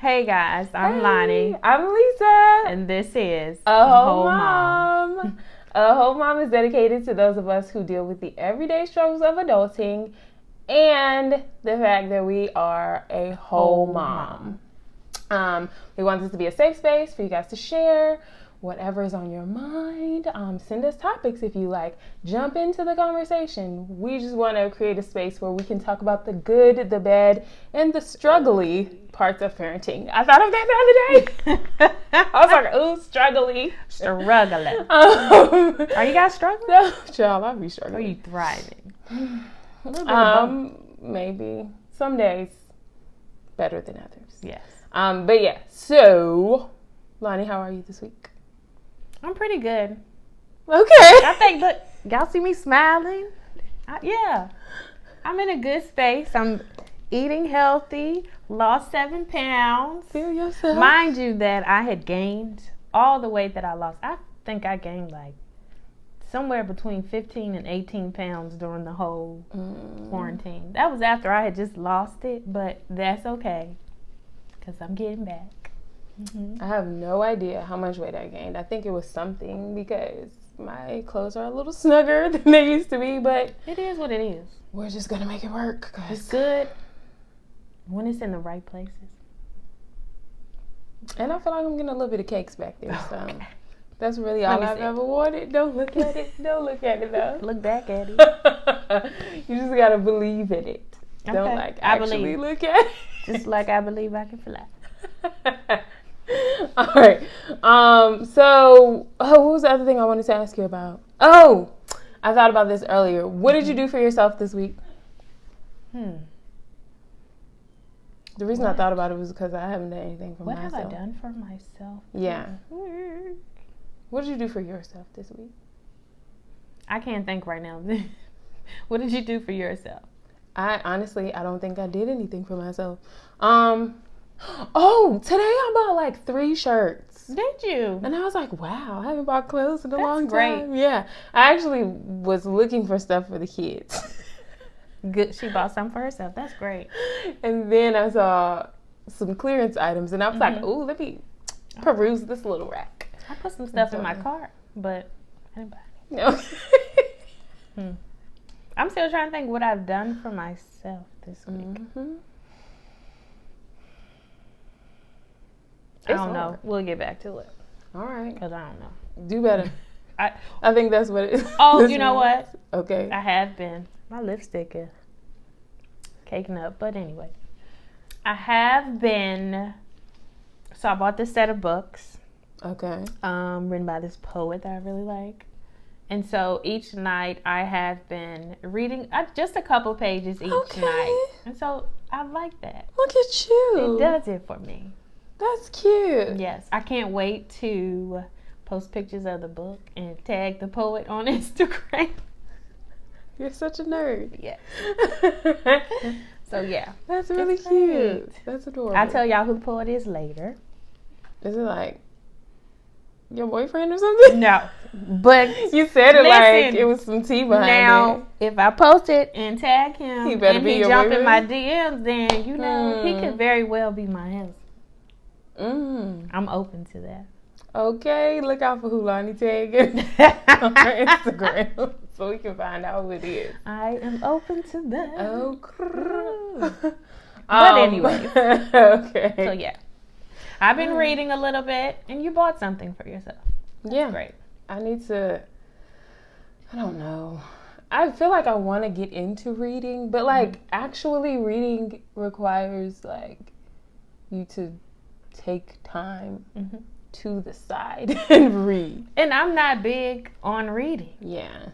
Hey guys, I'm Lonnie. I'm Lisa. And this is aWHOLEmom. aWHOLEmom is dedicated to those of us who deal with the everyday struggles of adulting and the fact that we are a whole mom. We want this to be a safe space for you guys to share whatever is on your mind. Send us topics if you like. Jump into the conversation. We just want to create a space where we can talk about the good, the bad, and the struggly parts of parenting. I thought of that the other day. I was like, ooh, struggly. Struggling. Are you guys struggling? No, child, I'll be struggling. Or are you thriving? A little bit of both. Maybe. Some days better than others. Yes. But yeah, so, Lonnie, how are you this week? I'm pretty good. Okay. I think, look, y'all see me smiling? Yeah. I'm in a good space. I'm eating healthy, lost 7 pounds. Feel yourself. Mind you that I had gained all the weight that I lost. I think I gained like somewhere between 15 and 18 pounds during the whole quarantine. That was after I had just lost it, but that's okay because I'm getting back. Mm-hmm. I have no idea how much weight I gained. I think it was something because my clothes are a little snugger than they used to be, but it is what it is. We're just going to make it work. It's good when it's in the right places. And I feel like I'm getting a little bit of cakes back there, so okay. That's really all I've ever wanted. Don't look at it. Don't look at it, though. Look back at it. You just got to believe in it. Okay. Don't actually look at it. Just like I believe I can fly. All right. So, what was the other thing I wanted to ask you about? Oh, I thought about this earlier. What did you do for yourself this week? The reason I thought about it was because I haven't done anything for myself. What have I done for myself? Yeah. What did you do for yourself this week? I can't think right now. What did you do for yourself? I don't think I did anything for myself. Oh, today I bought like 3 shirts. Did you? And I was like, wow, I haven't bought clothes in a long time. Great. Yeah. I actually was looking for stuff for the kids. Good. She bought some for herself. That's great. And then I saw some clearance items and I was like, ooh, let me peruse this little rack. I put some stuff in my cart, but I didn't buy it. No. I'm still trying to think what I've done for myself this week. I don't know. We'll get back to it. All right. Because I don't know. Do better. I think that's what it is. Oh, you know what? Okay. I have been. My lipstick is caking up. But anyway. I have been. So I bought this set of books. Okay. Written by this poet that I really like. And so each night I have been reading just a couple pages each night. And so I like that. Look at you. It does it for me. That's cute. Yes. I can't wait to post pictures of the book and tag the poet on Instagram. You're such a nerd. Yeah. So, yeah. That's really cute. That's adorable. I'll tell y'all who the poet is later. Is it like your boyfriend or something? No. But you said it like it was some tea behind it. Now, if I post it and tag him he better and be he your jump boyfriend? in my DMs, then, you know, he could very well be my husband. I'm open to that. Okay, look out for who Lonnie tagging on her Instagram so we can find out who it is. I am open to that. Oh, but anyway. Okay. So yeah, I've been reading a little bit, and you bought something for yourself. That's great. I need to. I don't know. I feel like I want to get into reading, but like actually reading requires like you to take time to the side and read. And I'm not big on reading. Yeah.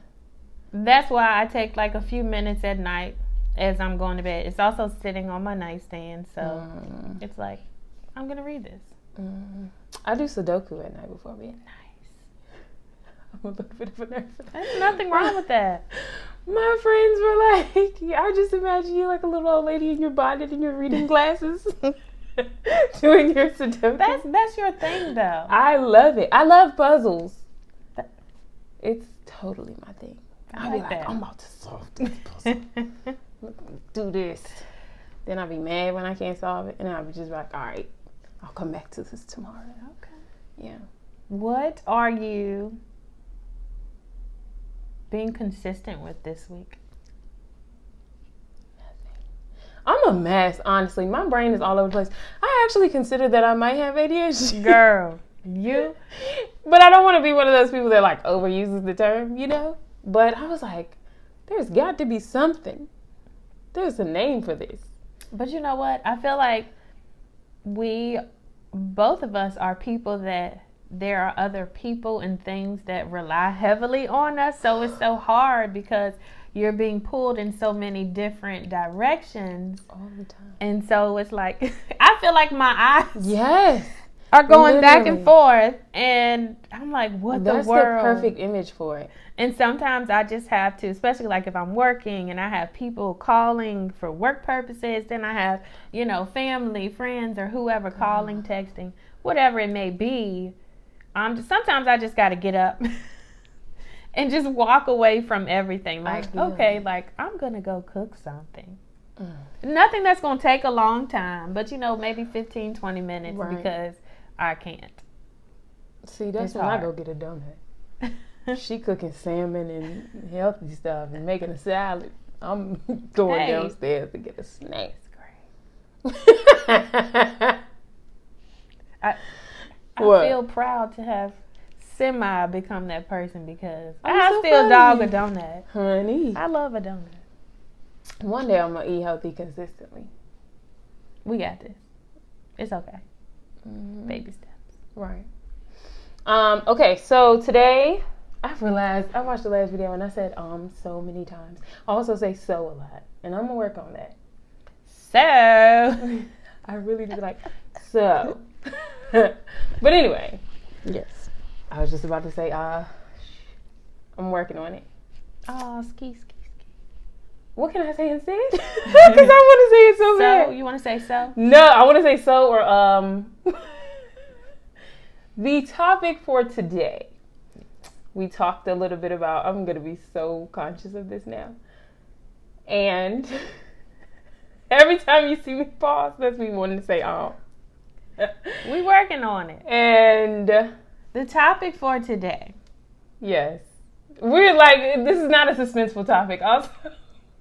That's why I take like a few minutes at night as I'm going to bed. It's also sitting on my nightstand, so it's like, I'm going to read this. I do Sudoku at night before bed. Nice. I'm a little bit of a nerd. There's nothing wrong with that. My friends were like, I just imagine you like a little old lady in your bonnet and your reading glasses. Doing your Sudoku. That's your thing, though. I love it. I love puzzles. It's totally my thing. I'll be like, I'm about to solve this puzzle. Do this. Then I'll be mad when I can't solve it. And I'll be just like, all right, I'll come back to this tomorrow. Okay. Yeah. What are you being consistent with this week? I'm a mess, honestly. My brain is all over the place. I actually consider that I might have ADHD. Girl, you? But I don't want to be one of those people that like overuses the term, you know? But I was like, there's got to be something. There's a name for this. But you know what? I feel like both of us are people that there are other people and things that rely heavily on us. So it's so hard because you're being pulled in so many different directions. All the time. And so it's like, I feel like my eyes Yes. are going Literally. back and forth. And I'm like, what That's the world? the perfect image for it. And sometimes I just have to, especially like if I'm working and I have people calling for work purposes, then I have, family, friends, or whoever calling, texting, whatever it may be. Sometimes I just got to get up and just walk away from everything. Like, okay, like I'm going to go cook something. Nothing that's going to take a long time, but maybe 15, 20 minutes because I can't. See, that's when I go get a donut. She cooking salmon and healthy stuff and making a salad. I'm going downstairs to get a snack. I feel proud to have become that person because I still dog a donut. Honey. I love a donut. One day I'm going to eat healthy consistently. We got this. It's okay. Baby steps. Right. Okay, so today I've realized I watched the last video and I said so many times. I also say so a lot, and I'm gonna work on that. So I really do like so. But anyway, yes, I was just about to say I'm working on it. Oh, ski. What can I say instead? Because I want to say it so bad. You want to say so? No, I want to say so or The topic for today, we talked a little bit about, I'm going to be so conscious of this now. And every time you see me pause, that's me wanting to say, We working on it. And the topic for today. Yes. We're like, this is not a suspenseful topic. Also,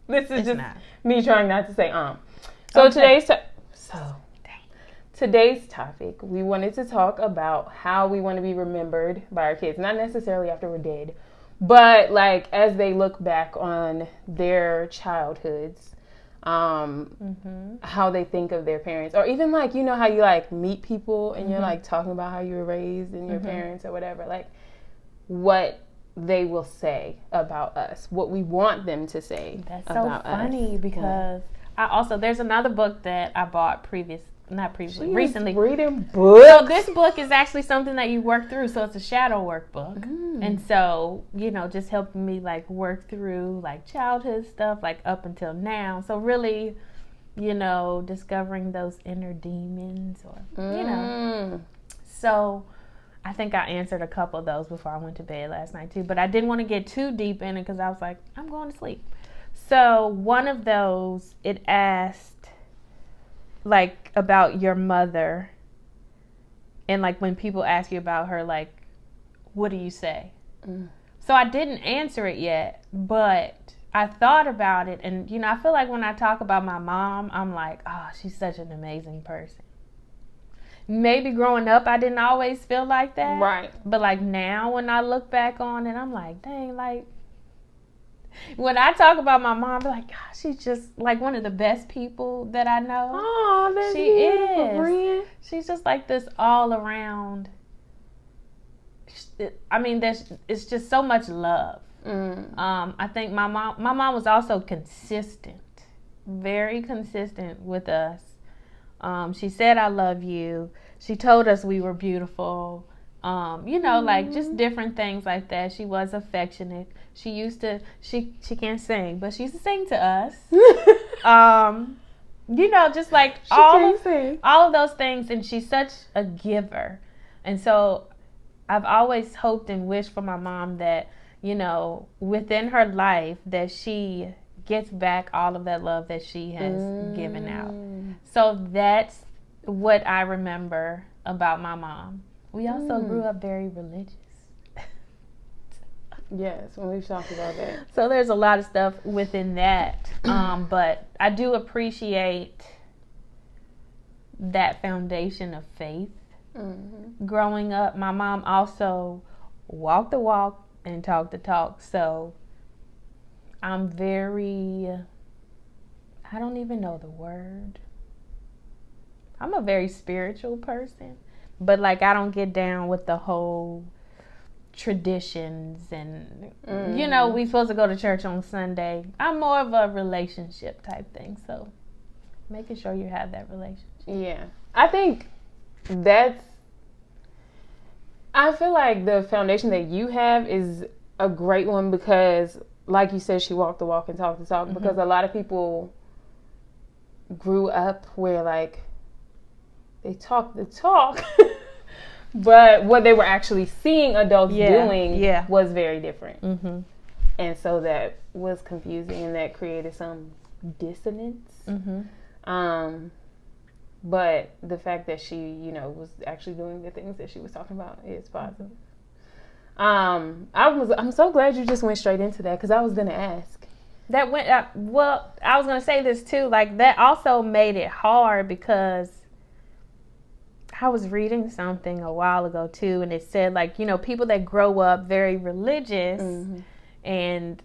this is just me trying not to say, So okay. Today's topic, we wanted to talk about how we want to be remembered by our kids. Not necessarily after we're dead, but like as they look back on their childhoods, how they think of their parents. Or even like, how you like meet people and you're like talking about how you were raised and your parents or whatever. Like what they will say about us, what we want them to say about us. That's so funny because there's another book that I bought recently. Reading books. So this book is actually something that you work through. So it's a shadow workbook. And so, just helping me like work through like childhood stuff, like up until now. So really, discovering those inner demons or, So I think I answered a couple of those before I went to bed last night too. But I didn't want to get too deep in it because I was like, I'm going to sleep. So one of those, it asked, like, about your mother. And, like, when people ask you about her, like, what do you say? So I didn't answer it yet, but I thought about it. And, I feel like when I talk about my mom, I'm like, oh, she's such an amazing person. Maybe growing up, I didn't always feel like that. Right. But, like, now when I look back on it, I'm like, dang, like, when I talk about my mom, I'm like, gosh, she's just like one of the best people that I know. Oh, that's she beautiful, is. Friend. She's just like this all around. It's just so much love. I think my mom was also consistent, very consistent with us. She said, I love you. She told us we were beautiful. Like just different things like that. She was affectionate. She used to, she can't sing, but she used to sing to us. Just like all of those things. And she's such a giver. And so I've always hoped and wished for my mom that, within her life that she gets back all of that love that she has given out. So that's what I remember about my mom. We also grew up very religious. Yes, when we've talked about that. So there's a lot of stuff within that. But I do appreciate that foundation of faith. Growing up, my mom also walked the walk and talked the talk. So I'm very, I don't even know the word. I'm a very spiritual person, but like I don't get down with the whole traditions and you know, we supposed to go to church on Sunday. I'm more of a relationship type thing, so making sure you have that relationship. Yeah, I think I feel like the foundation that you have is a great one because, like you said, she walked the walk and talked the talk. Because a lot of people grew up where like they talk the talk. But what they were actually seeing adults doing was very different. And so that was confusing and that created some dissonance. But the fact that she, you know, was actually doing the things that she was talking about is positive. I'm so glad you just went straight into that because I was going to ask. That went, well, I was going to say this too. Like that also made it hard because I was reading something a while ago too, and it said like, you know, people that grow up very religious and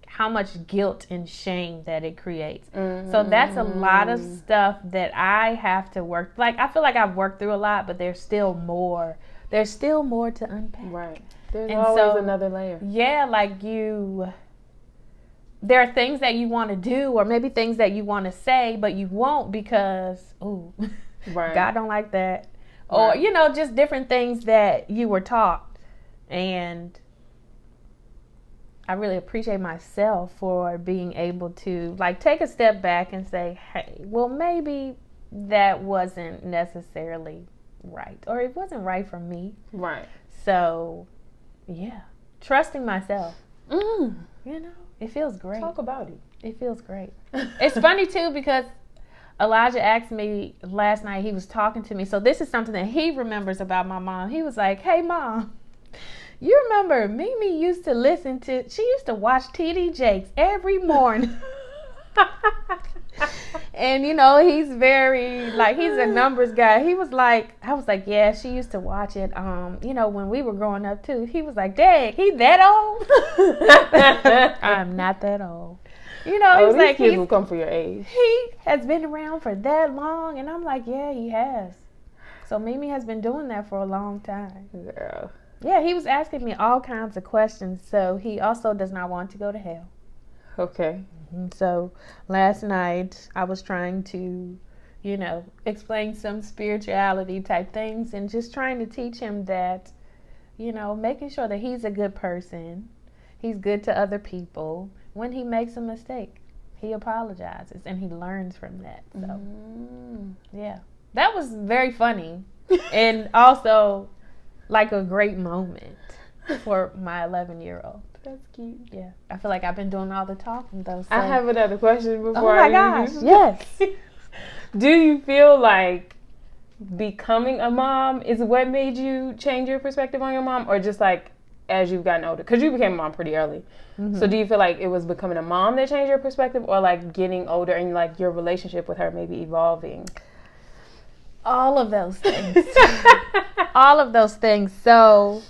how much guilt and shame that it creates. So that's a lot of stuff that I have to work. Like I feel like I've worked through a lot, but there's still more. There's still more to unpack. Right. There's always another layer. Yeah, like there are things that you want to do, or maybe things that you want to say, but you won't because God don't like that. Or, you know, just different things that you were taught. And I really appreciate myself for being able to, like, take a step back and say, hey, well, maybe that wasn't necessarily right. Or it wasn't right for me. Right. So, yeah. Trusting myself. You know, it feels great. Talk about it. It feels great. It's funny, too, because Elijah asked me last night, he was talking to me. So this is something that he remembers about my mom. He was like, hey, Mom, you remember Mimi used to she used to watch TD Jakes every morning. And, you know, he's very, like, he's a numbers guy. He was like, I was like, yeah, she used to watch it, you know, when we were growing up, too. He was like, Dad, he that old? I'm not that old. You know, he was like, kids will come for your age. He has been around for that long. And I'm like, yeah, he has. So Mimi has been doing that for a long time. Girl. Yeah, he was asking me all kinds of questions. So he also does not want to go to hell. Okay. So last night I was trying to, you know, explain some spirituality type things and just trying to teach him that, you know, making sure that he's a good person. He's good to other people. When he makes a mistake, he apologizes and he learns from that. So, yeah, that was very funny and also like a great moment for my 11-year-old. That's cute. Yeah, I feel like I've been doing all the talking though. So. I have another question before Oh my gosh, yes. Do you feel like becoming a mom is what made you change your perspective on your mom, or just like as you've gotten older? Because you became a mom pretty early. So do you feel like it was becoming a mom that changed your perspective, or like getting older and like your relationship with her maybe evolving? All of those things. All of those things. So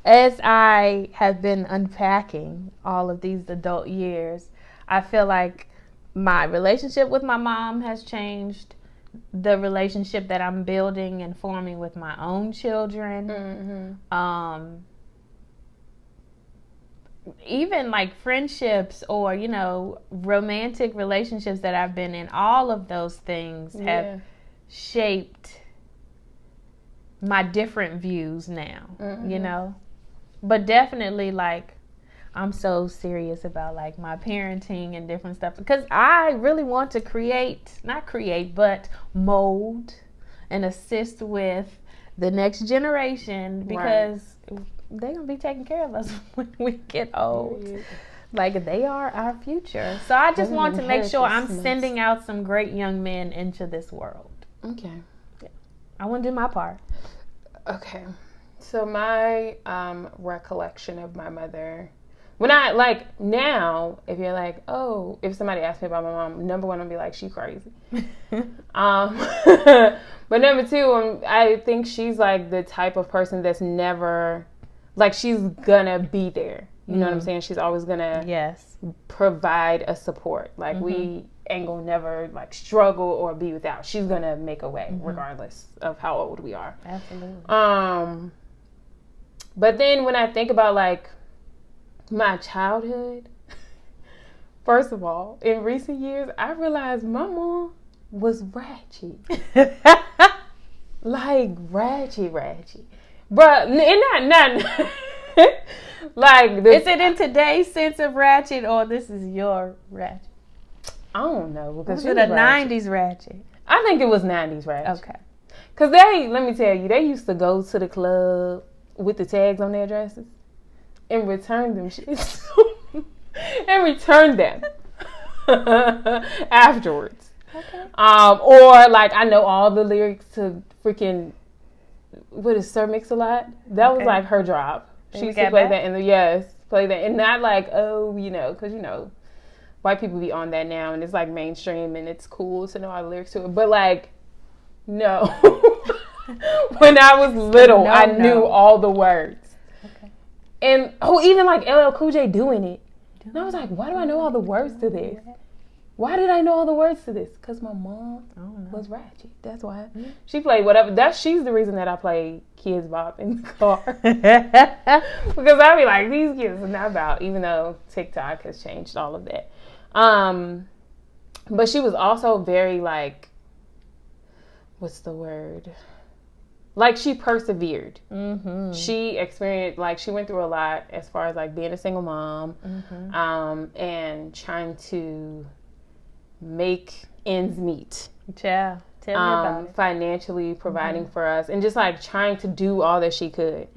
as I have been unpacking all of these adult years, I feel like my relationship with my mom has changed. The relationship that I'm building and forming with my own children. Even like friendships or, you know, romantic relationships that I've been in, all of those things have shaped my different views now, you know. But definitely, like, I'm so serious about like my parenting and different stuff because I really want to not create, but mold and assist with the next generation because they're going to be taking care of us when we get old. Like, they are our future. So I just want to make sure I'm sending out some great young men into this world. Okay. I want to do my part. Okay. So my recollection of my mother, when I, like, now, if you're like, oh, if somebody asks me about my mom, number one, I'll be like, she crazy. But number two, I think she's, like, the type of person that's never, like, she's gonna be there. You know what I'm saying? She's always gonna provide a support. Like, we ain't gonna never, like, struggle or be without. She's gonna make a way, regardless of how old we are. Absolutely. But then when I think about, like, my childhood, first of all, in recent years, I realized my mom was ratchet. Like, ratchet. Bruh, and not like, is it in today's sense of ratchet, or this is your ratchet? I don't know. Because was it a 90s ratchet? I think it was 90s ratchet. Okay. Because let me tell you, they used to go to the club with the tags on their dresses and return them shits. And return them afterwards. Okay. Or, like, I know all the lyrics to freaking, what is Sir Mix-a-Lot? That was, like, her job. She used to play that play that. And not like, oh, you know, because, you know, white people be on that now and it's, like, mainstream and it's cool to know all the lyrics to it. But, like, no. When I was little, I knew all the words. Okay. And, even, like, LL Cool J doing it. And I was like, why do I know all the words to this? Why did I know all the words to this? Because my mom was ratchet. That's why. She played whatever. She's the reason that I play Kids Bop in the car. Because I be like, these kids are not about, even though TikTok has changed all of that. But she was also very, like, what's the word? Like, she persevered. Mm-hmm. She experienced, like, she went through a lot as far as, like, being a single mom, and trying to make ends meet. Yeah. Tell me about it. Financially providing for us and just, like, trying to do all that she could.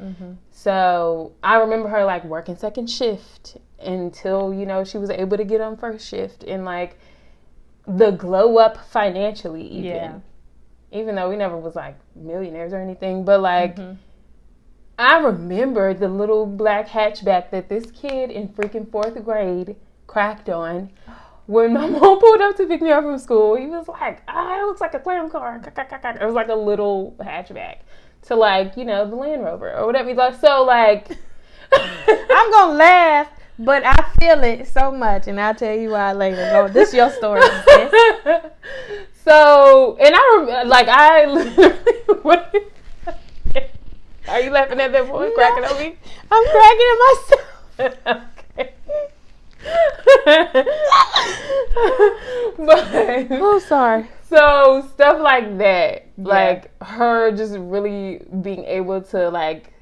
So I remember her, like, working second shift until, you know, she was able to get on first shift, and, like, the glow up financially even. Yeah. Even though we never was, like, millionaires or anything. But, like, I remember the little black hatchback that this kid in freaking 4th grade cracked on. When my mom pulled up to pick me up from school, he was like, it looks like a clown car. It was like a little hatchback to, like, you know, the Land Rover or whatever. So, like, I'm going to laugh, but I feel it so much, and I'll tell you why later. Go, this is your story. So, and I literally, what? Are you laughing at that boy cracking on me? I'm cracking at myself. Okay. But, oh, sorry. So, stuff like that. Yeah. Like, her just really being able to, like,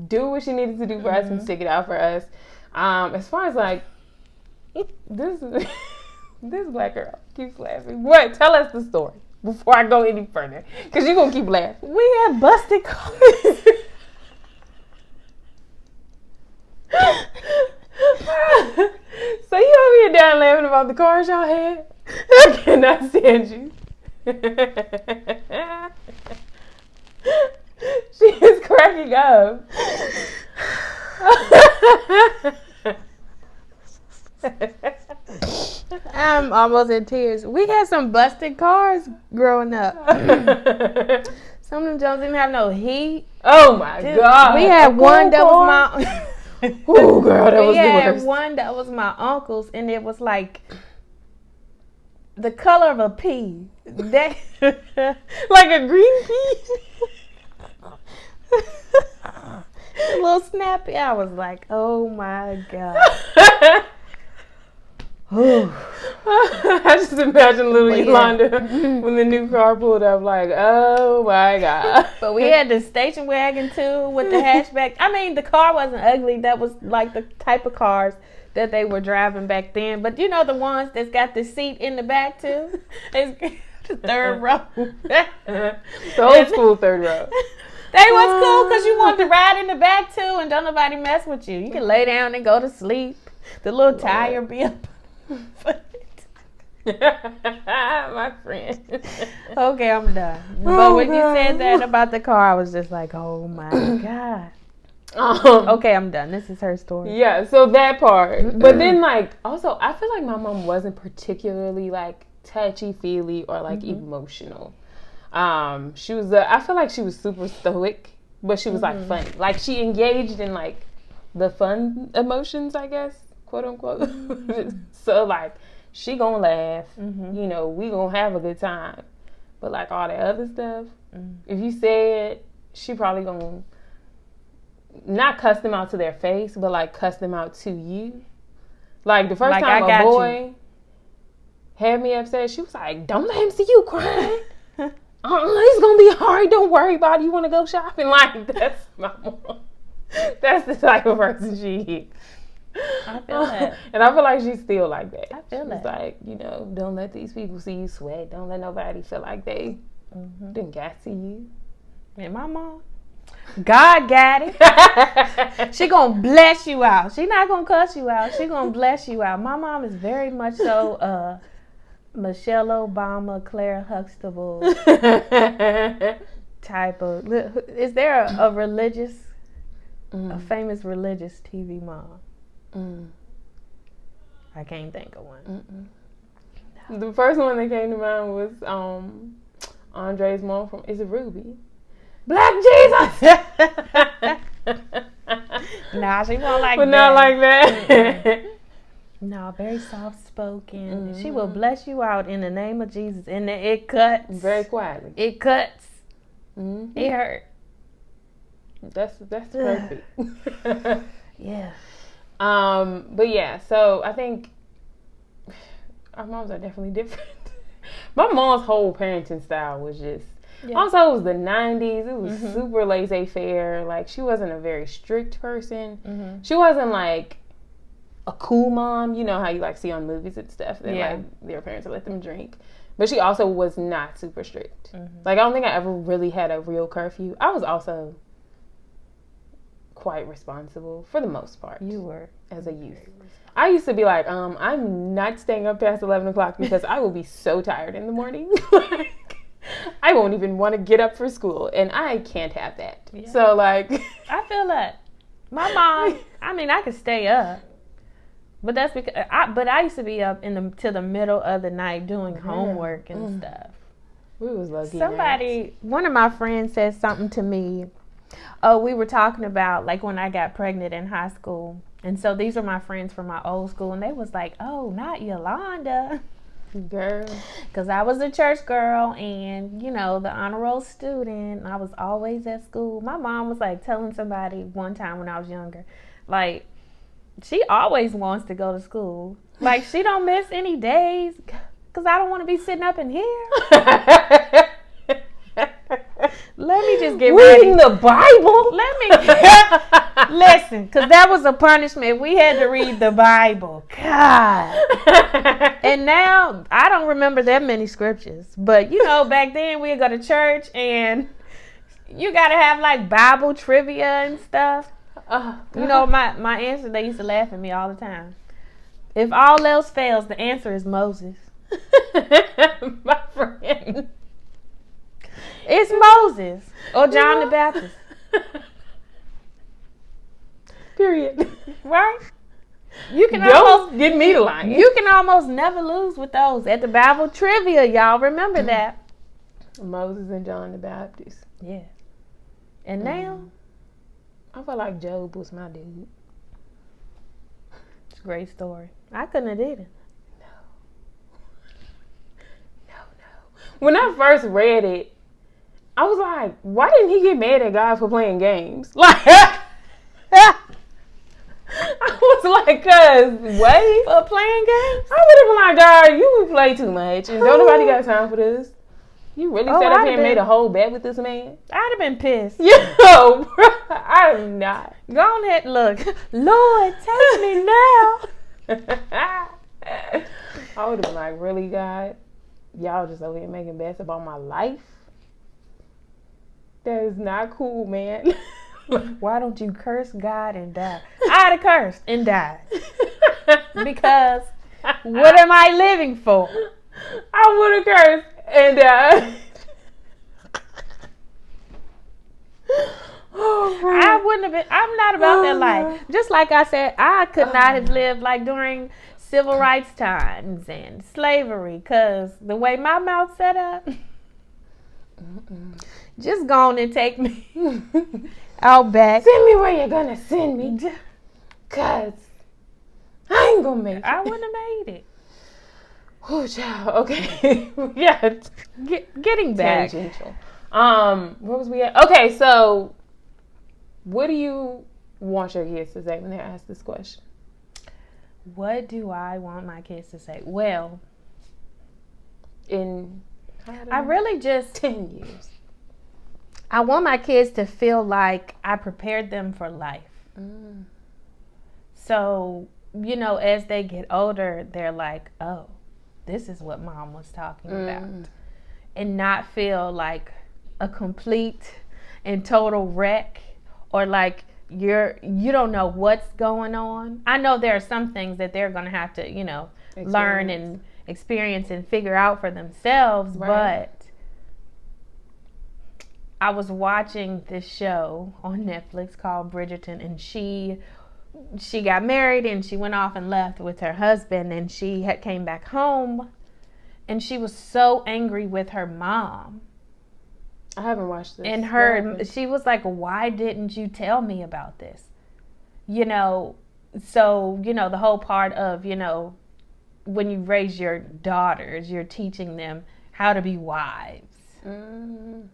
do what she needed to do for us and stick it out for us. As far as, like, this black girl keeps laughing. What? Tell us the story before I go any further. Because you're going to keep laughing. We had busted cars. So you over here down laughing about the cars y'all had? I cannot stand you. She is cracking up. I'm almost in tears. We had some busted cars growing up. Some of them Jones didn't have no heat. Oh my God. We had one that was my oh girl, that was the worst. We had one that was my uncle's, and it was like the color of a pea. That like a green pea. A little snappy. I was like, oh my God. I just imagine little Yolanda when the new car pulled up, like, oh my God. But we had the station wagon too with the hatchback. I mean, the car wasn't ugly. That was like the type of cars that they were driving back then. But you know the ones that's got the seat in the back too? It's the third row. The old school third row. They was cool because you wanted to ride in the back too and don't nobody mess with you. You can lay down and go to sleep. The little tire be up. My friend. Okay, I'm done. But when you said that about the car, I was just like, oh my God. Okay, I'm done. This is her story. Yeah, so that part. But then, like, also, I feel like my mom wasn't particularly, like, touchy-feely or, like, emotional. She was, I feel like she was super stoic, but she was, like, funny. Like, she engaged in, like, the fun emotions, I guess, quote unquote. So, like, she gonna laugh. You know, we gonna have a good time. But, like, all that other stuff, if you say it, she probably gonna not cuss them out to their face, but, like, cuss them out to you. Like, the first time a boy had me upset, she was like, don't let him see you crying. It's gonna be hard. Don't worry about it. You want to go shopping? Like, that's my mom. That's the type of person she is. I feel that. And I feel like she's still like that. I feel that. She's like, you know, don't let these people see you sweat. Don't let nobody feel like they didn't got to you. And my mom, God got it. She gonna bless you out. She not gonna cuss you out. She gonna bless you out. My mom is very much so Michelle Obama, Claire Huxtable type of. Is there a religious, a famous religious TV mom? I can't think of one. No. The first one that came to mind was Andre's mom from Is It Ruby? Black Jesus. Nah, she won't like but that. not like that. No, very soft spoken. She will bless you out in the name of Jesus, and it cuts very quietly. It cuts. It hurt. That's perfect. Yeah. But yeah, so I think our moms are definitely different. My mom's whole parenting style was just. Yeah. Also, it was the 90s. It was super laissez-faire. Like, she wasn't a very strict person. She wasn't, like, a cool mom. You know how you, like, see on movies and stuff. That, like, their parents would let them drink. But she also was not super strict. Like, I don't think I ever really had a real curfew. I was also quite responsible for the most part. You were. As a youth. I used to be like, I'm not staying up past 11 o'clock because I will be so tired in the morning. I won't even want to get up for school, and I can't have that. Yeah. So, like... I feel that. My mom, I mean, I could stay up, but that's because... I used to be up till the middle of the night doing homework and stuff. We was lucky. One of my friends said something to me. Oh, we were talking about, like, when I got pregnant in high school, and so these are my friends from my old school, and they was like, oh, not Yolanda. Girl. Because I was a church girl and, you know, the honor roll student. And I was always at school. My mom was like telling somebody one time when I was younger, like, she always wants to go to school. Like, she don't miss any days because I don't want to be sitting up in here. Let me just get reading the Bible. Let me listen, because that was a punishment. We had to read the Bible. God. And now I don't remember that many scriptures, but you know, back then we'd go to church and you got to have like Bible trivia and stuff. You know, my answer, they used to laugh at me all the time. If all else fails, the answer is Moses. My friend. It's Moses or John the Baptist. Period. Right? You can Don't get me lying. You can almost never lose with those at the Bible trivia. Y'all remember that? Moses and John the Baptist. Yeah. And now, I feel like Job was my dude. It's a great story. I couldn't have did it. No. When I first read it, I was like, why didn't he get mad at God for playing games? Like, I was like, cuz, what? For playing games? I would have been like, God, you play too much, and don't nobody got time for this. You really sat up here and made a whole bet with this man? I'd have been pissed. Yo, bro, I'm not. Go on ahead, look. Lord, take me now. I would have been like, really, God? Y'all just over here making bets about my life? That is not cool, man. Why don't you curse God and die? I'd have cursed and died. Because What am I living for? I would have cursed. And I wouldn't have been. I'm not about that life. Just like I said, I could not have lived like during civil rights times and slavery, because the way my mouth set up, just go on and take me out back. Send me where you're gonna send me, cause I ain't gonna make it. I wouldn't have made it. Oh, child. Okay. Yeah. Getting back. Tangential. Where was we at? Okay, so what do you want your kids to say when they're asked this question? What do I want my kids to say? Well, I really just 10 years. I want my kids to feel like I prepared them for life. So, as they get older, they're like, oh, this is what mom was talking about. And not feel like a complete and total wreck, or like you don't know what's going on. I know there are some things that they're going to have to, learn and experience and figure out for themselves. Right. But I was watching this show on Netflix called Bridgerton, and she got married and she went off and left with her husband, and she came back home, and she was so angry with her mom. I haven't watched this. And she was like, why didn't you tell me about this? So, the whole part of, when you raise your daughters, you're teaching them how to be wives.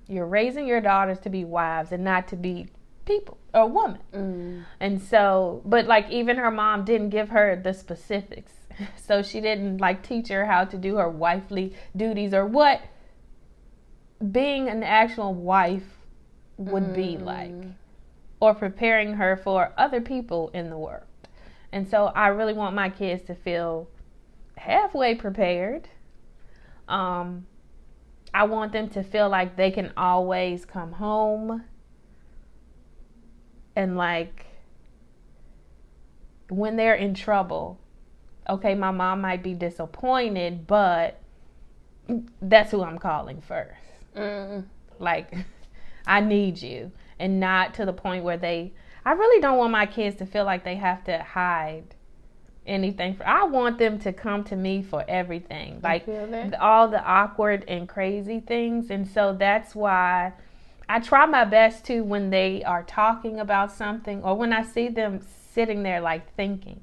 You're raising your daughters to be wives and not to be people or woman. And so, but like even her mom didn't give her the specifics. So she didn't like teach her how to do her wifely duties or what being an actual wife would be like, or preparing her for other people in the world. And so I really want my kids to feel halfway prepared. I want them to feel like they can always come home, and like when they're in trouble, okay, my mom might be disappointed, but that's who I'm calling first. Like, I need you. And not to the point where I really don't want my kids to feel like they have to hide anything. I want them to come to me for everything. Like, all the awkward and crazy things. And so that's why I try my best to, when they are talking about something, or when I see them sitting there like thinking.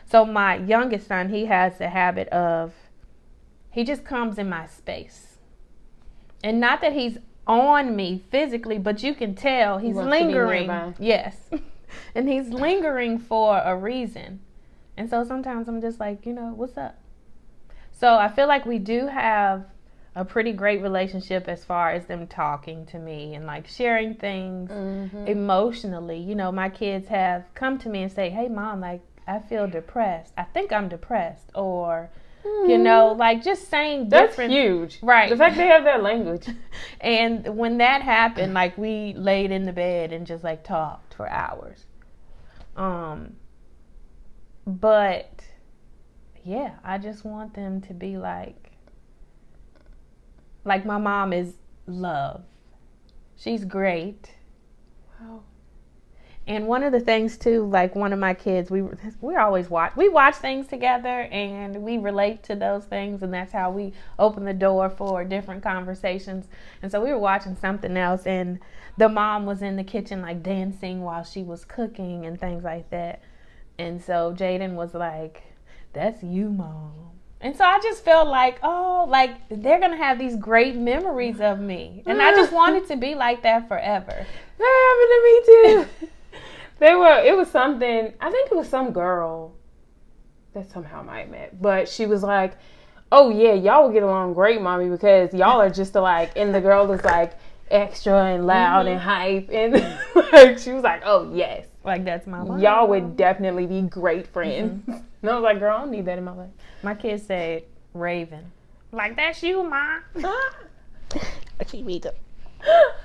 So my youngest son, he has the habit of, he just comes in my space. And not that he's on me physically, but you can tell he's lingering. Yes. And he's lingering for a reason. And so sometimes I'm just like, what's up? So I feel like we do have a pretty great relationship as far as them talking to me and like sharing things emotionally. My kids have come to me and say, hey mom, like I feel depressed. I think I'm depressed. Or like just saying different. That's huge. Right. The fact they have that language. And when that happened, like we laid in the bed and just like talked for hours. But yeah, I just want them to be like my mom is love. She's great. Wow. And one of the things too, like one of my kids, we always watch things together, and we relate to those things, and that's how we open the door for different conversations. And so we were watching something else, and the mom was in the kitchen like dancing while she was cooking and things like that. And so Jaden was like, that's you, mom. And so I just felt like, oh, like they're going to have these great memories of me. And I just wanted to be like that forever. That happened to me too. It was something, I think it was some girl that somehow I might met, but she was like, oh yeah, y'all will get along great, mommy, because y'all are just alike. And the girl was like extra and loud and hype. And like, she was like, oh yes. Like that's my mom. Y'all would definitely be great friends. And I was like, girl, I don't need that in my life. My kids said Raven. Like, that's you, mom. She reads it.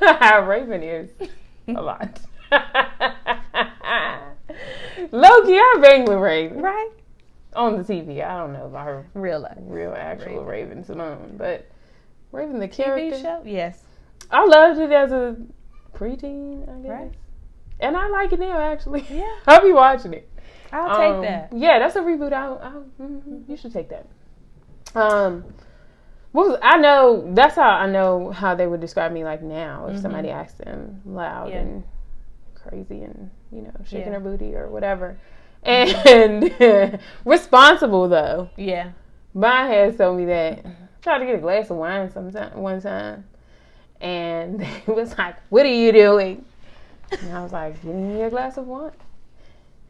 Raven is a lot. Loki, I bang with Raven. Right? On the TV. I don't know about her Real life. real actual Raven Simone, but Raven the TV character. show? Yes. I loved it as a preteen, I guess. Right. And I like it now, actually. Yeah. I'll be watching it. I'll take that. Yeah, that's a reboot. You should take that. I know, that's how I know how they would describe me like now if somebody asked them loud and crazy and, shaking her booty or whatever. And responsible, though. Yeah. My head told me that. I tried to get a glass of wine one time. And they was like, "What are you doing?" And I was like, "Getting me a glass of wine."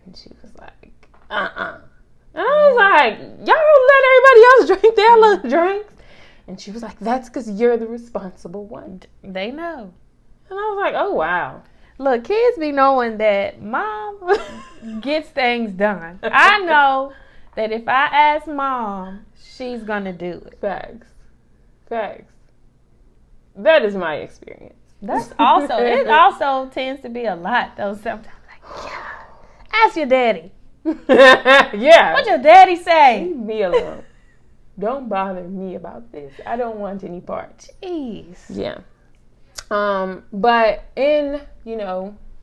And she was like, And I was like, "Y'all don't let everybody else drink their little drinks." And she was like, "That's because you're the responsible one." They know. And I was like, "Oh, wow." Look, kids be knowing that mom gets things done. I know that if I ask mom, she's going to do it. Facts. That is my experience. It also tends to be a lot, though, sometimes. Like, yeah, ask your daddy. Yeah. What your daddy say? Leave me alone. Don't bother me about this. I don't want any part. Jeez. Yeah. But in,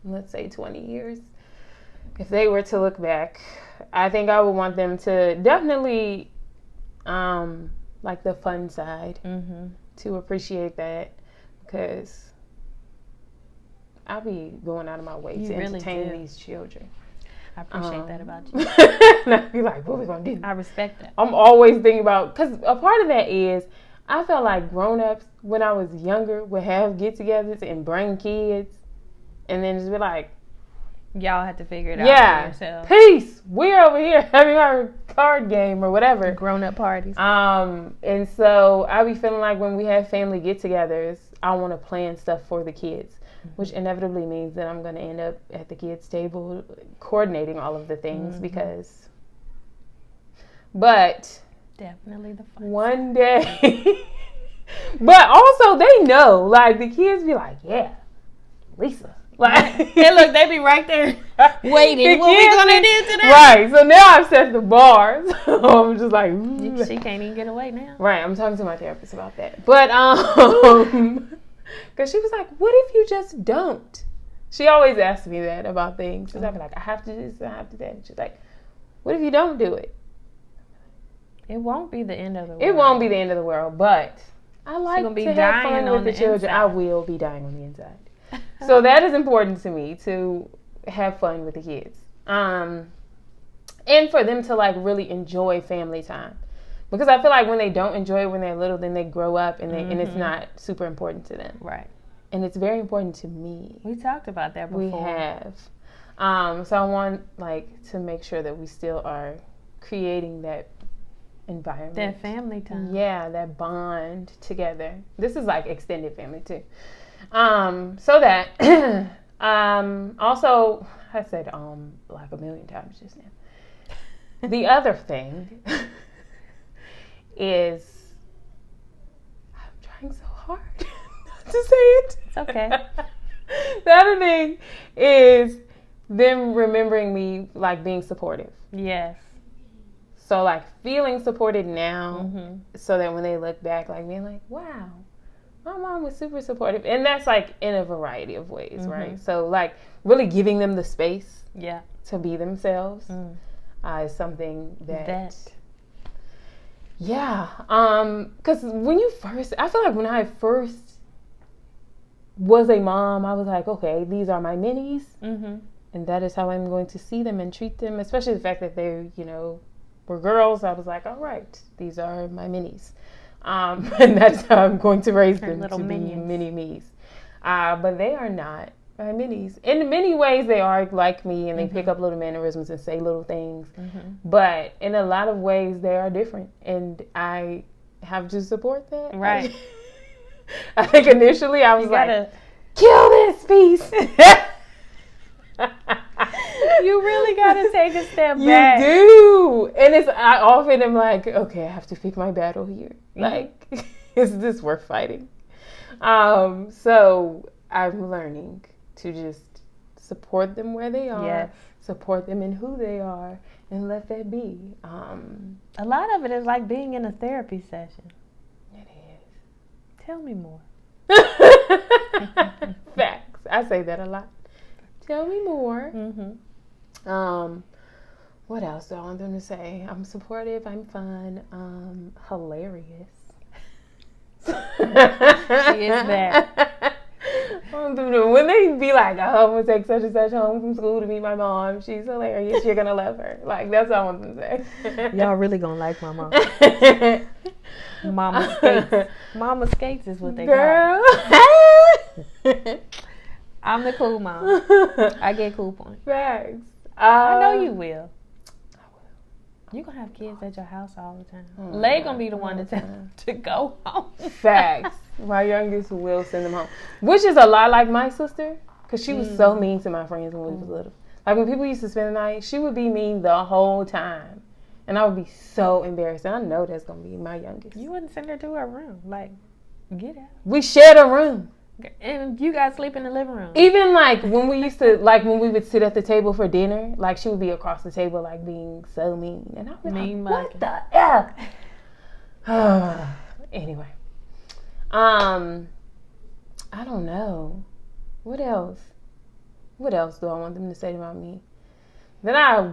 let's say 20 years, if they were to look back, I think I would want them to definitely, like the fun side, to appreciate that, because I'll be going out of my way to entertain these children. I appreciate that about you. And I'd be like, what are we going to do? I respect that. I'm always thinking about, because a part of that is, I felt like grown-ups, when I was younger, would have get-togethers and bring kids, and then just be like, y'all have to figure it out for yourselves. Peace. We're over here having our card game or whatever. Grown-up parties. And so I be feeling like when we have family get-togethers, I want to plan stuff for the kids, which inevitably means that I'm going to end up at the kids' table coordinating all of the things but definitely the fun. One day, but also they know, like the kids be like, yeah, Lisa. Like, hey, look, they be right there waiting. What we gonna do today? Right. So now I've set the bar. So I'm just like, she can't even get away now. Right. I'm talking to my therapist about that. But because she was like, what if you just don't? She always asks me that about things. She's like, I have to do this, I have to do that. She's like, what if you don't do it? It won't be the end of the world. It won't be the end of the world, but I like to have fun with the children. Inside. I will be dying on the inside. So that is important to me, to have fun with the kids. And for them to like really enjoy family time. Because I feel like when they don't enjoy it when they're little, then they grow up and and it's not super important to them. Right. And it's very important to me. We talked about that before. We have. So I want like to make sure that we still are creating that environment. That family time. Yeah, that bond together. This is like extended family too. So that also I said like a million times just now. The other thing is I'm trying so hard not to say it. It's okay. The other thing is them remembering me like being supportive. Yes. So like feeling supported now so that when they look back like being like, wow, my mom was super supportive. And that's like in a variety of ways, right? So like really giving them the space to be themselves is something that. Yeah. Because when you first, I feel like when I first was a mom, I was like, okay, these are my minis. And that is how I'm going to see them and treat them, especially the fact that they, were girls. I was like, all right, these are my minis. And that's how I'm going to raise them to be mini me's. But they are not my minis. In many ways, they are like me, and they pick up little mannerisms and say little things. But in a lot of ways, they are different, and I have to support that. Right. I think initially I was like, kill this piece. You really gotta take a step back. You do. And I often am like, okay, I have to pick my battle here. Like, is this worth fighting? So I'm learning to just support them where they are, Yes. support them in who they are, and let that be. A lot of it is like being in a therapy session. It is. Tell me more. Facts. I say that a lot. Tell me more. Mm-hmm. What else do I want them to say? I'm supportive. I'm fun. Hilarious. She is that. When they be like, oh, I'm gonna take such and such home from school to meet my mom, she's hilarious, you're gonna love her. Like, that's all I want them to say. Y'all really gonna like my mom. Mama skates. Mama skates is what they Girl. call. I'm the cool mom. I get cool points. Facts. I know you will. You're gonna have kids at your house all the time. Lay gonna be the one to tell to go home. Facts. My youngest will send them home, which is a lot like my sister, because she was so mean to my friends when we was little. Like, when people used to spend the night, she would be mean the whole time, and I would be so embarrassed. And I know that's gonna be my youngest. You wouldn't send her to her room. Like, get out. We shared a room. And you guys sleep in the living room. Even like when we used to, like when we would sit at the table for dinner, like she would be across the table, like being so mean, and I was mean like, "What the F?" Anyway, I don't know. What else? What else do I want them to say about me? That I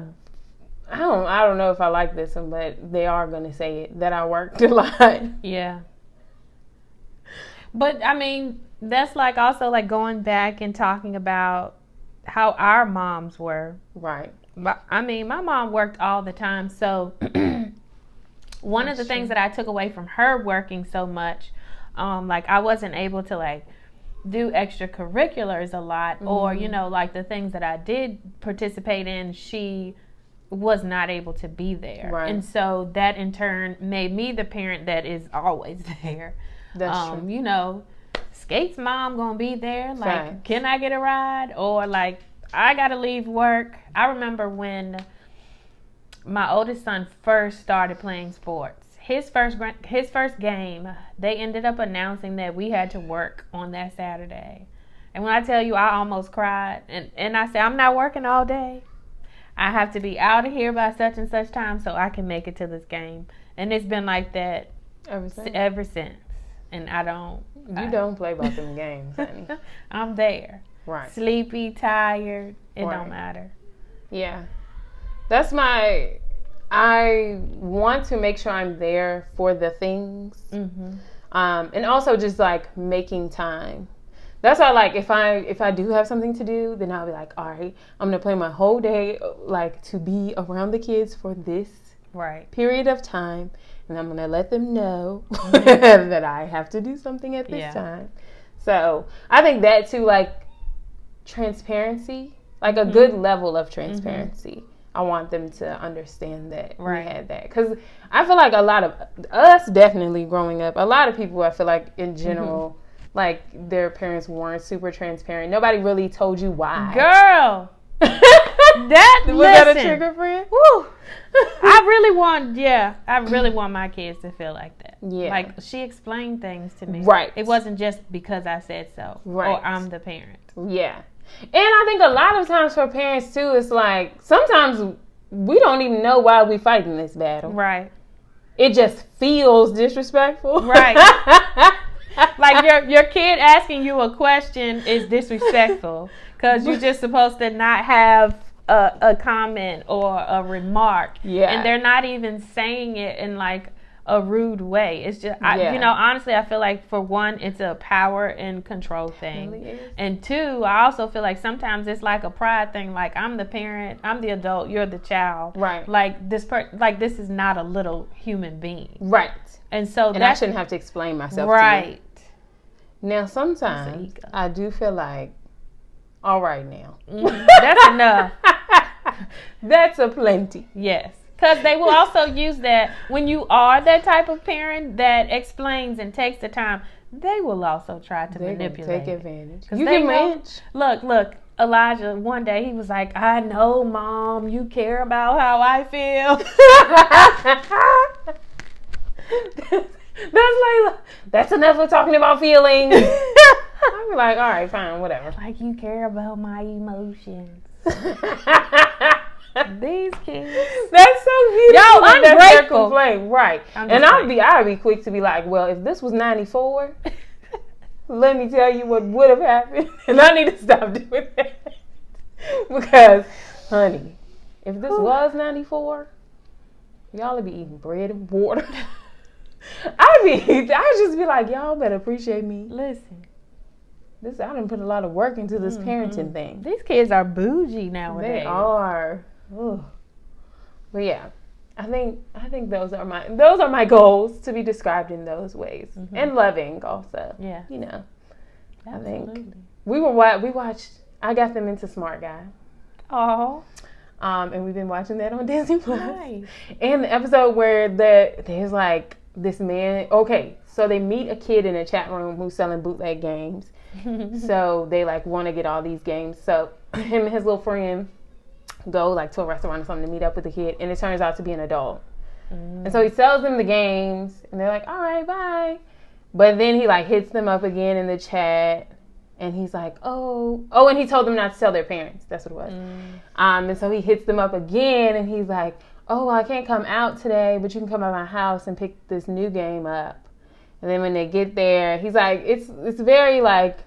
don't know if I like this one, but they are gonna say it. That I worked a lot. Yeah. But I mean, that's like also like going back and talking about how our moms were. Right. But I mean, my mom worked all the time. So one of the things that I took away from her working so much, like I wasn't able to like do extracurriculars a lot, or, you know, like the things that I did participate in, she was not able to be there. Right. And so that in turn made me the parent that is always there. That's true. You know, Skate's mom gonna be there. Like, Facts. Can I get a ride? Or like, I gotta leave work. I remember when my oldest son first started playing sports. His first game, they ended up announcing that we had to work on that Saturday. And when I tell you, I almost cried. And I said, I'm not working all day. I have to be out of here by such and such time so I can make it to this game. And it's been like that ever since. And I don't. You don't play about them games, honey. I'm there. Right. Sleepy, tired. It Right. don't matter. Yeah. That's I want to make sure I'm there for the things. Mm-hmm. And also just like making time. That's why, like, if I do have something to do, then I'll be like, all right, I'm gonna plan my whole day like to be around the kids for this period of time, and I'm gonna let them know that I have to do something at this time. So I think that too, like transparency, like a good level of transparency. I want them to understand that we had that, because I feel like a lot of us, definitely growing up, a lot of people, I feel like in general. Like, their parents weren't super transparent. Nobody really told you why. Girl! Was that a trigger for you? Woo! I really want my kids to feel like that. Yeah. Like, she explained things to me. Right. It wasn't just because I said so. Right. Or I'm the parent. Yeah. And I think a lot of times for parents, too, it's like, sometimes we don't even know why we fighting this battle. Right. It just feels disrespectful. Right. Like your kid asking you a question is disrespectful because you're just supposed to not have a comment or a remark. Yeah. And they're not even saying it in like a rude way. It's just, you know, honestly, I feel like for one, it's a power and control thing. It really is. And two, I also feel like sometimes it's like a pride thing. Like, I'm the parent, I'm the adult, you're the child. Right. Like this is not a little human being. Right. And so I shouldn't have to explain myself to you. Now, sometimes I do feel like, all right now. That's enough. That's a plenty. Yes. Because they will also use that when you are that type of parent that explains and takes the time, they will also try to manipulate. Take advantage. You can manage. Look, Elijah, one day he was like, I know, Mom, you care about how I feel. That's Layla. That's enough of talking about feelings. I'd be like, all right, fine, whatever. Like you care about my emotions. These kids. That's so beautiful. Yo, That's their ungrateful. complaint. Right. And I'd be quick to be like, well, if this was 94, let me tell you what would have happened. And I need to stop doing that. Because, honey, if this was 94, y'all would be eating bread and water. I'd just be like, y'all better appreciate me. Listen. I done put a lot of work into this parenting thing. These kids are bougie nowadays. They are. Ugh. But yeah, I think those are my goals, to be described in those ways, and loving also. Yeah, you know. absolutely. I think we watched. I got them into Smart Guy. Oh. And we've been watching that on Disney Plus. Nice. And the episode where there's like this man. Okay, so they meet a kid in a chat room who's selling bootleg games. So they like want to get all these games. So him and his little friend go like to a restaurant or something to meet up with the kid, and it turns out to be an adult. And so he sells them the games, and they're like, all right, bye. But then he like hits them up again in the chat, and he's like, oh, and he told them not to tell their parents. That's what it was. And so he hits them up again, and he's like, oh, well, I can't come out today, but you can come by my house and pick this new game up. And then when they get there, he's like, it's very like,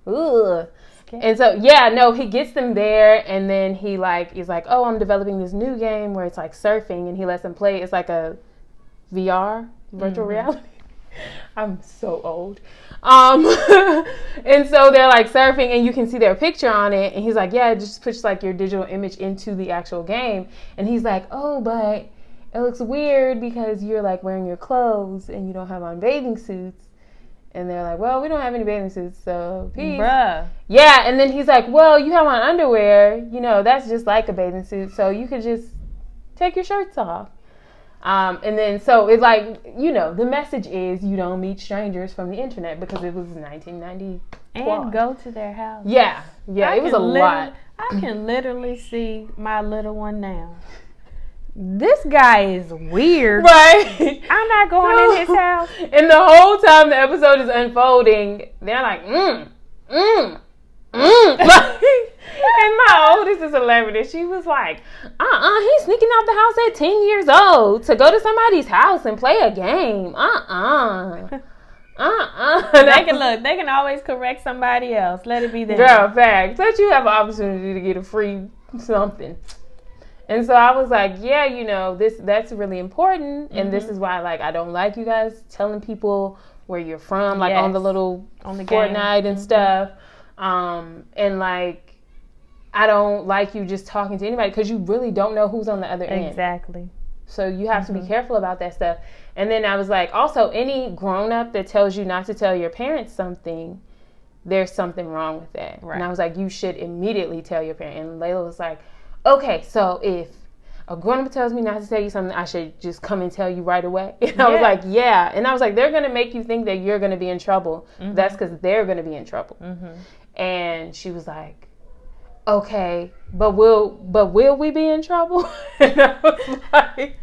ugh. And so, he gets them there, and then he's like, oh, I'm developing this new game where it's like surfing, and he lets them play. It's like a VR, virtual reality. I'm so old. And so they're like surfing, and you can see their picture on it, and he's like, yeah, it just puts like your digital image into the actual game. And he's like, oh, but it looks weird because you're like wearing your clothes and you don't have on bathing suits. And they're like, well, we don't have any bathing suits, so peace. Bruh. Yeah, and then he's like, well, you have on underwear, that's just like a bathing suit, so you could just take your shirts off. And then so it's like, the message is you don't meet strangers from the internet, because it was 1990. And go to their house. Yeah, it was a lot. I can literally see my little one now. This guy is weird. Right. I'm not going in his house. And the whole time the episode is unfolding, they're like, And my oldest is 11, and she was like, he's sneaking out the house at 10 years old to go to somebody's house and play a game. They can always correct somebody else. Let it be them. Girl, facts. Let you have an opportunity to get a free something. And so I was like, that's really important. And this is why, like, I don't like you guys telling people where you're from, like on the little Fortnite and stuff. And like, I don't like you just talking to anybody, because you really don't know who's on the other end. Exactly. So you have to be careful about that stuff. And then I was like, also, any grown-up that tells you not to tell your parents something, there's something wrong with that. Right. And I was like, you should immediately tell your parent. And Layla was like, okay, so if a grown-up tells me not to tell you something, I should just come and tell you right away. And I was like, yeah. And I was like, they're going to make you think that you're going to be in trouble. That's because they're going to be in trouble. And she was like, okay, but will we be in trouble? And I was like,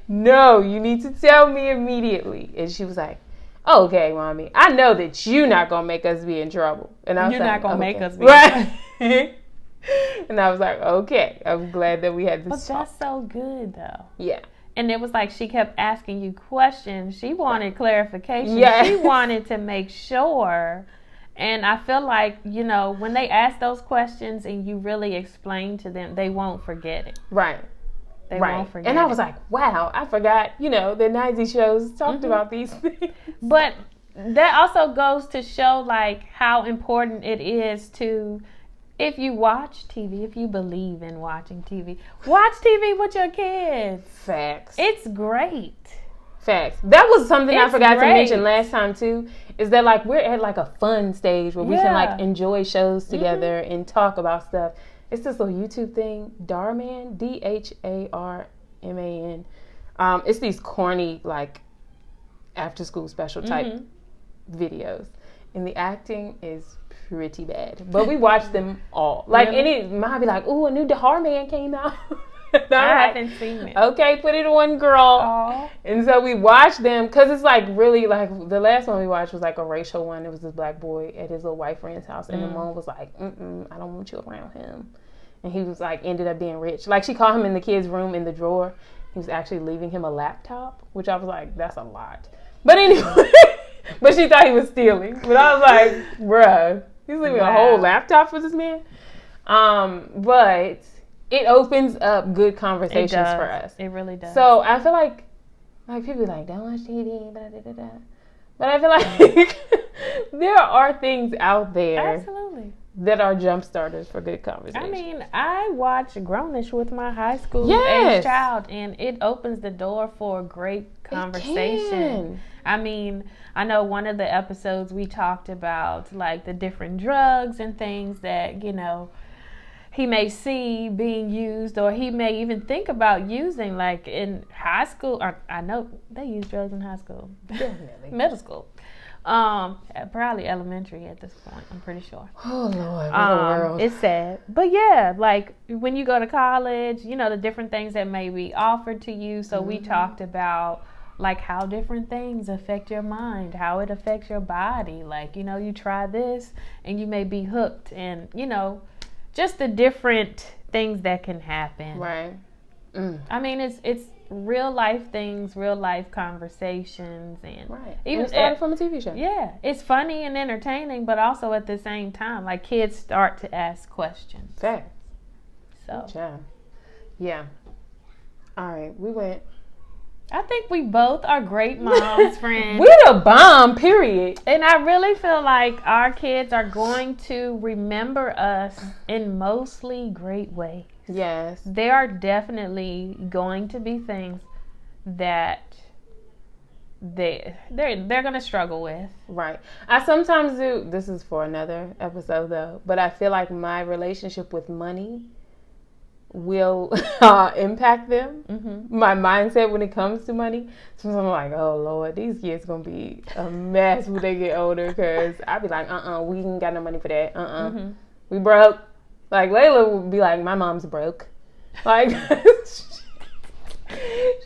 no, you need to tell me immediately. And she was like, okay, mommy, I know that you're not going to make us be in trouble. And I was not going to make us be right. And I was like, okay, I'm glad that we had this talk. That's so good, though. Yeah. And it was like she kept asking you questions. She wanted clarification. Yes. She wanted to make sure. And I feel like, when they ask those questions and you really explain to them, they won't forget it. Right. They won't forget it. And I was like, wow, I forgot, the 90s shows talked about these things. But that also goes to show, like, how important it is to... If you watch TV, if you believe in watching TV, watch TV with your kids. Facts. It's great. Facts. That was something I forgot to mention last time too, is that like we're at like a fun stage where we can like enjoy shows together and talk about stuff. It's this little YouTube thing, Dharman, DHARMAN. It's these corny like after school special type videos. And the acting is pretty bad. But we watched them all. Like, mom be like, ooh, a new Dahar Man came out. I haven't seen it. Okay, put it on, girl. Aww. And so we watched them because it's like really like the last one we watched was like a racial one. It was this black boy at his little white friend's house, and the mom was like, I don't want you around him. And he was like, ended up being rich. Like she caught him in the kid's room in the drawer. He was actually leaving him a laptop, which I was like, that's a lot. But anyway, but she thought he was stealing. But I was like, bruh, he's leaving a whole laptop for this man. But it opens up good conversations for us. It really does. So I feel like people be like, don't watch TV, blah, blah, blah, blah. But I feel like there are things out there. Absolutely. That are jump starters for good conversation. I mean, I watch Grownish with my high school age child, and it opens the door for great conversation. I mean, I know one of the episodes we talked about like the different drugs and things that, you know, he may see being used, or he may even think about using, like in high school. Or I know they use drugs in high school, definitely middle school. Probably elementary at this point, I'm pretty sure. Oh Lord, what a world. It's sad. But yeah, like when you go to college, you know, the different things that may be offered to you. So we talked about like how different things affect your mind, how it affects your body. Like, you know, you try this and you may be hooked, and, you know, just the different things that can happen. Right. I mean, it's real life things, real life conversations, and even it started from a TV show. Yeah, it's funny and entertaining, but also at the same time, like kids start to ask questions. Facts. So, yeah. All right, we went. I think we both are great moms, friends. We're the bomb, period. And I really feel like our kids are going to remember us in mostly great ways. Yes. There are definitely going to be things that they're going to struggle with. Right. I sometimes do, this is for another episode though, but I feel like my relationship with money will impact them. My mindset when it comes to money. Sometimes I'm like, oh Lord, these kids going to be a mess when they get older, because I'll be like, we ain't got no money for that. We broke. Like, Layla would be like, my mom's broke. Like, she'd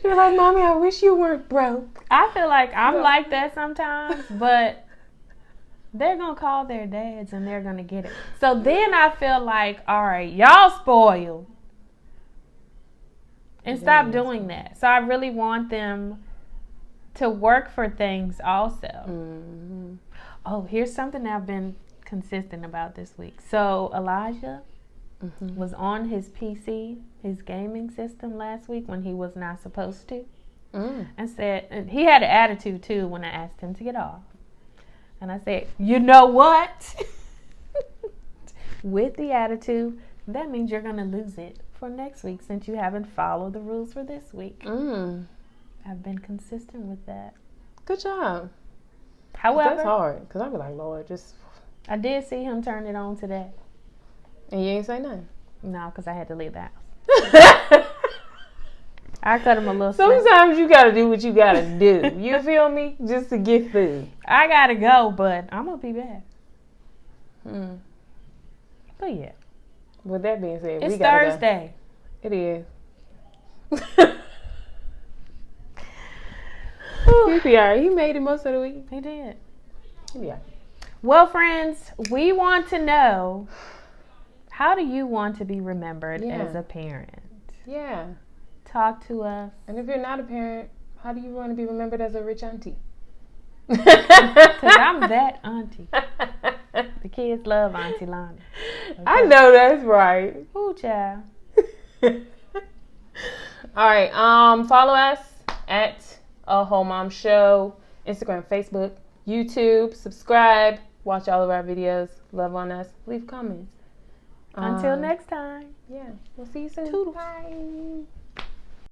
be like, Mommy, I wish you weren't broke. I feel like I'm like that sometimes, but they're going to call their dads and they're going to get it. So then I feel like, all right, y'all spoiled. And stop doing that. So I really want them to work for things also. Oh, here's something I've been consistent about this week. So Elijah was on his PC, his gaming system last week when he was not supposed to. And said, and he had an attitude too when I asked him to get off. And I said, you know what? With the attitude, that means you're going to lose it for next week since you haven't followed the rules for this week. I've been consistent with that. Good job. However, that's hard, because I'd be like, Lord, just... I did see him turn it on today. And you ain't say nothing? No, because I had to leave the house. I cut him a little Sometimes you got to do what you got to do. You feel me? Just to get food. I got to go, but I'm going to be back. But yeah. With that being said, it's we got Thursday. Go. It is. He'll be all right. He made it most of the week. He did. Yeah. Well, friends, we want to know, how do you want to be remembered as a parent? Yeah. Talk to us. And if you're not a parent, how do you want to be remembered as a rich auntie? Because I'm that auntie. The kids love Auntie Lonie. Okay. I know that's right. Ooh, child. All right. Follow us at aWHOLEmom Show, Instagram, Facebook, YouTube. Subscribe. Watch all of our videos. Love on us. Leave comments. Until next time. Yeah. We'll see you soon. Toodles. Bye.